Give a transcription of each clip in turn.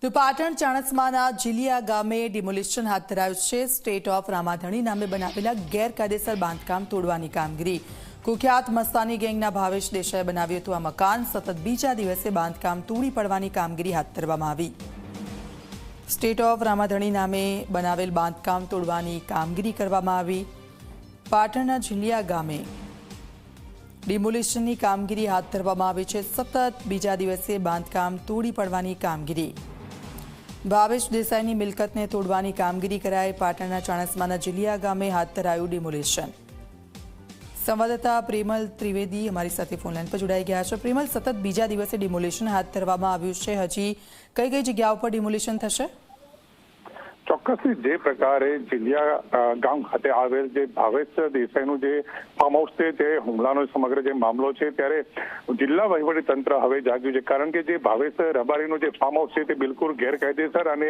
તો પાટણ ચાણસ્માના જીલિયા ગામે ડિમોલિશન હાથ ધરાયું છે। સ્ટેટ ઓફ રામાધણી નામે બનાવેલા ગેરકાયદેસર બાંધકામ તોડવાની કામગીરી કુખ્યાત મસ્તાની ગેંગના ભાવેશ દેસાઈએ બનાવ્યું હતું। આ મકાન સતત બીજા દિવસે બાંધકામ તોડી પડવાની કામગીરી હાથ ધરવામાં આવી। સ્ટેટ ઓફ રામાધણી નામે બનાવેલ બાંધકામ તોડવાની કામગીરી કરવામાં આવી। પાટણના જીલિયા ગામે ડિમોલિશનની કામગીરી હાથ ધરવામાં આવી છે। સતત બીજા દિવસે બાંધકામ તોડી પડવાની કામગીરી ભાવેશ દેસાઈની મિલકતને તોડવાની કામગીરી કરાઈ। પાટણના ચાણસ્માના જીલિયા ગામે હાથ ધરાયું ડિમોલિશન। સંવાદદાતા પ્રેમલ ત્રિવેદી અમારી સાથે ફોનલાઈન પર જોડાઈ ગયા છે। પ્રેમલ, સતત બીજા દિવસે ડિમોલિશન હાથ ધરવામાં આવ્યું છે, હજી કઈ કઈ જગ્યાઓ પર ડિમોલિશન થશે? ચોક્કસથી જે પ્રકારે જીલિયા ગામ ખાતે આવેલ જે ભાવેશ દેસાઈનું જે ફાર્મ હાઉસ છે તે હુમલાનો સમગ્ર જે મામલો છે, ત્યારે જિલ્લા વહીવટી તંત્ર હવે જાગ્યું છે। કારણ કે જે ભાવેશ રબારીનું જે ફાર્મ હાઉસ છે તે બિલકુલ ગેરકાયદેસર અને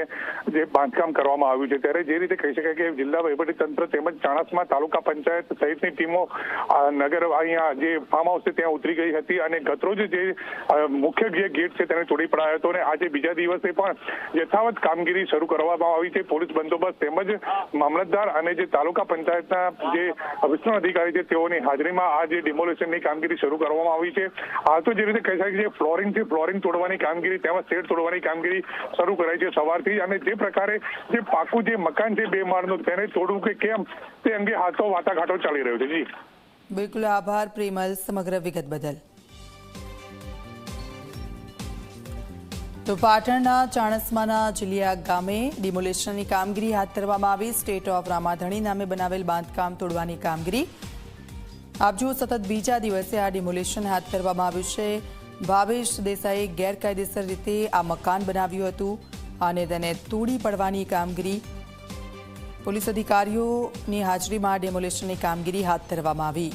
જે બાંધકામ કરવામાં આવ્યું છે, ત્યારે જે રીતે કહી શકાય કે જિલ્લા વહીવટી તંત્ર તેમજ ચાણસ્મા તાલુકા પંચાયત સહિતની ટીમો નગર અહીંયા જે ફાર્મ હાઉસ છે ત્યાં ઉતરી ગઈ હતી અને ગતરોજ જે મુખ્ય જે ગેટ છે તેને તોડી પડાયો હતો અને આજે બીજા દિવસે પણ યથાવત કામગીરી શરૂ કરવામાં આવી છે। પોલીસ બંદોબસ્ત તેમજ મામલતદાર અને જે તાલુકા પંચાયતના જે વિસ્તરણ અધિકારી છે તેઓની હાજરીમાં આ જે ડિમોલિશનની કામગીરી શરૂ કરવામાં આવી છે। હાલ તો જે રીતે કહી શકાય કે ફ્લોરિંગ છે, ફ્લોરિંગ તોડવાની કામગીરી તેમજ શેડ તોડવાની કામગીરી શરૂ કરાઈ છે સવારથી, અને જે પ્રકારે જે પાકું જે મકાન છે 2 માળનું તેને તોડવું કે કેમ તે અંગે હાલ તો વાટાઘાટો ચાલી રહ્યો છે। જી બિલકુલ, આભાર પ્રેમલ સમગ્ર વિગત બદલ। તો પાટણના ચાણસ્માના જીલિયા ગામે ડિમોલિશનની કામગીરી હાથ ધરવામાં આવી। સ્ટેટ ઓફ રામાધણી નામે બનાવેલ બાંધકામ તોડવાની કામગીરી આપ જુઓ, સતત બીજા દિવસે આ ડિમોલિશન હાથ ધરવામાં આવ્યું છે। ભાવેશ દેસાઈએ ગેરકાયદેસર રીતે આ મકાન બનાવ્યું હતું અને તેને તોડી પડવાની કામગીરી પોલીસ અધિકારીઓની હાજરીમાં ડિમોલિશનની કામગીરી હાથ ધરવામાં આવી।